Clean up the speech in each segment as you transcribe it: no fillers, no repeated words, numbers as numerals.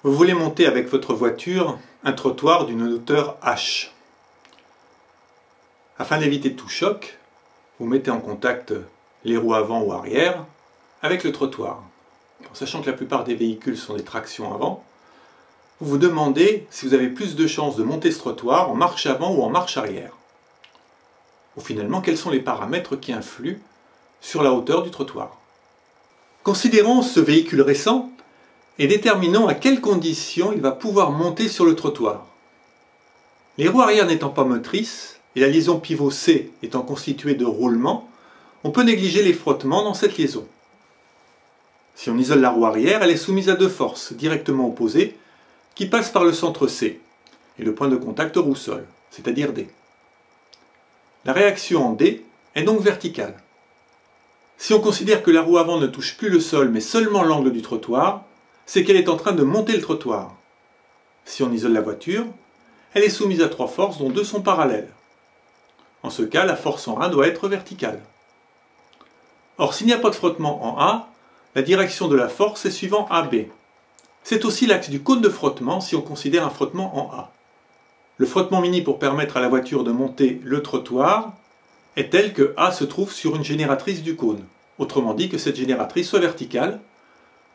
Vous voulez monter avec votre voiture un trottoir d'une hauteur h. Afin d'éviter tout choc, vous mettez en contact les roues avant ou arrière avec le trottoir. En sachant que la plupart des véhicules sont des tractions avant, vous vous demandez si vous avez plus de chances de monter ce trottoir en marche avant ou en marche arrière. Ou finalement, quels sont les paramètres qui influent sur la hauteur du trottoir. Considérons ce véhicule récent et déterminons à quelles conditions il va pouvoir monter sur le trottoir. Les roues arrière n'étant pas motrices et la liaison pivot C étant constituée de roulements, on peut négliger les frottements dans cette liaison. Si on isole la roue arrière, elle est soumise à deux forces directement opposées qui passent par le centre C et le point de contact roue-sol, c'est-à-dire D. La réaction en D est donc verticale. Si on considère que la roue avant ne touche plus le sol mais seulement l'angle du trottoir, c'est qu'elle est en train de monter le trottoir. Si on isole la voiture, elle est soumise à trois forces dont deux sont parallèles. En ce cas, la force en A doit être verticale. Or, s'il n'y a pas de frottement en A, la direction de la force est suivant AB. C'est aussi l'axe du cône de frottement si on considère un frottement en A. Le frottement mini pour permettre à la voiture de monter le trottoir est tel que A se trouve sur une génératrice du cône. Autrement dit que cette génératrice soit verticale,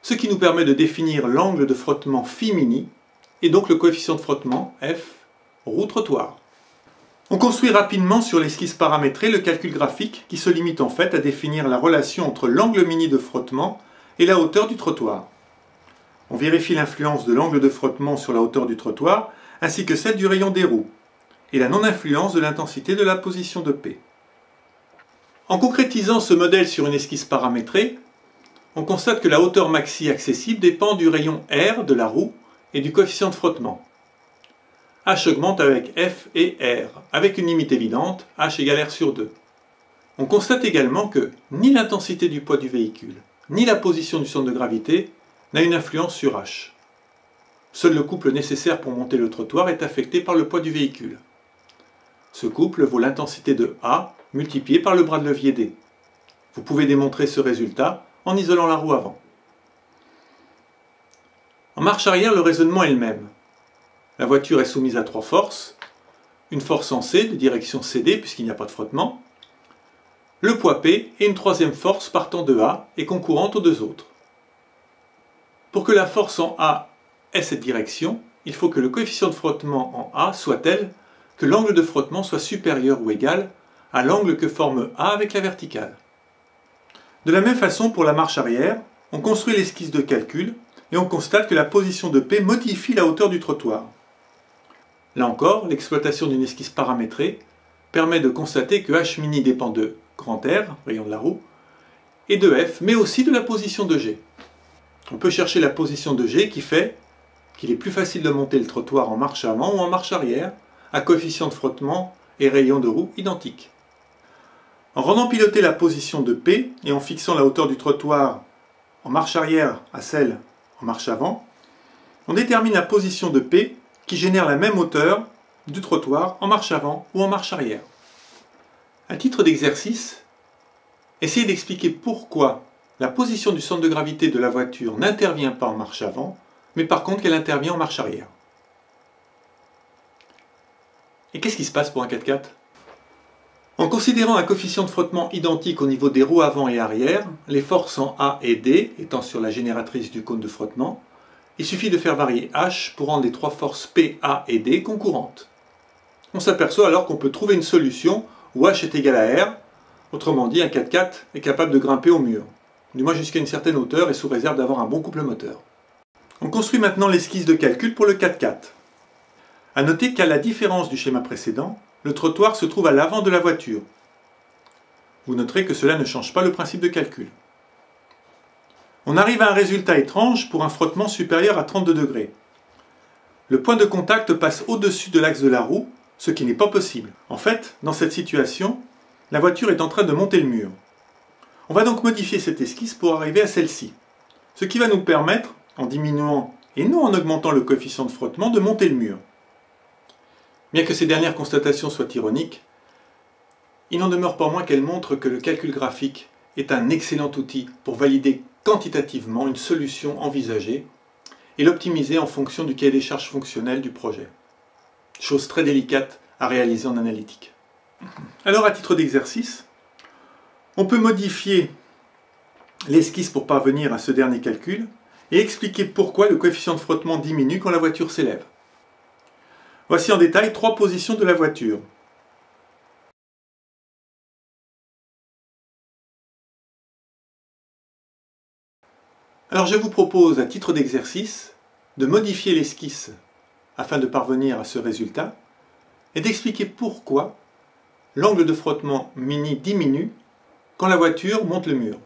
ce qui nous permet de définir l'angle de frottement phi mini et donc le coefficient de frottement F roue trottoir. On construit rapidement sur l'esquisse paramétrée le calcul graphique qui se limite en fait à définir la relation entre l'angle mini de frottement et la hauteur du trottoir. On vérifie l'influence de l'angle de frottement sur la hauteur du trottoir ainsi que celle du rayon des roues et la non-influence de l'intensité de la position de P. En concrétisant ce modèle sur une esquisse paramétrée, on constate que la hauteur maxi accessible dépend du rayon R de la roue et du coefficient de frottement. H augmente avec F et R, avec une limite évidente, H égale R sur 2. On constate également que ni l'intensité du poids du véhicule, ni la position du centre de gravité n'a une influence sur H. Seul le couple nécessaire pour monter le trottoir est affecté par le poids du véhicule. Ce couple vaut l'intensité de A multipliée par le bras de levier D. Vous pouvez démontrer ce résultat en isolant la roue avant. En marche arrière, le raisonnement est le même. La voiture est soumise à trois forces, une force en C de direction CD puisqu'il n'y a pas de frottement, le poids P et une troisième force partant de A et concourante aux deux autres. Pour que la force en A ait cette direction, il faut que le coefficient de frottement en A soit tel que l'angle de frottement soit supérieur ou égal à l'angle que forme A avec la verticale. De la même façon, pour la marche arrière, on construit l'esquisse de calcul et on constate que la position de P modifie la hauteur du trottoir. Là encore, l'exploitation d'une esquisse paramétrée permet de constater que H mini dépend de grand R, rayon de la roue, et de F, mais aussi de la position de G. On peut chercher la position de G qui fait qu'il est plus facile de monter le trottoir en marche avant ou en marche arrière, à coefficient de frottement et rayon de roue identiques. En rendant piloter la position de P et en fixant la hauteur du trottoir en marche arrière à celle en marche avant, on détermine la position de P qui génère la même hauteur du trottoir en marche avant ou en marche arrière. À titre d'exercice, essayez d'expliquer pourquoi la position du centre de gravité de la voiture n'intervient pas en marche avant, mais par contre qu'elle intervient en marche arrière. Et qu'est-ce qui se passe pour un 4x4 ? En considérant un coefficient de frottement identique au niveau des roues avant et arrière, les forces en A et D étant sur la génératrice du cône de frottement, il suffit de faire varier H pour rendre les trois forces P, A et D concurrentes. On s'aperçoit alors qu'on peut trouver une solution où H est égal à R, autrement dit un 4x4 est capable de grimper au mur, du moins jusqu'à une certaine hauteur et sous réserve d'avoir un bon couple moteur. On construit maintenant l'esquisse de calcul pour le 4x4. A noter qu'à la différence du schéma précédent, le trottoir se trouve à l'avant de la voiture. Vous noterez que cela ne change pas le principe de calcul. On arrive à un résultat étrange pour un frottement supérieur à 32 degrés. Le point de contact passe au-dessus de l'axe de la roue, ce qui n'est pas possible. En fait, dans cette situation, la voiture est en train de monter le mur. On va donc modifier cette esquisse pour arriver à celle-ci, ce qui va nous permettre, en diminuant et non en augmentant le coefficient de frottement, de monter le mur. Bien que ces dernières constatations soient ironiques, il n'en demeure pas moins qu'elles montrent que le calcul graphique est un excellent outil pour valider quantitativement une solution envisagée et l'optimiser en fonction du cahier des charges fonctionnel du projet. Chose très délicate à réaliser en analytique. Alors à titre d'exercice, on peut modifier l'esquisse pour parvenir à ce dernier calcul et expliquer pourquoi le coefficient de frottement diminue quand la voiture s'élève. Voici en détail 3 positions de la voiture. Alors je vous propose à titre d'exercice de modifier l'esquisse afin de parvenir à ce résultat et d'expliquer pourquoi l'angle de frottement mini diminue quand la voiture monte le mur.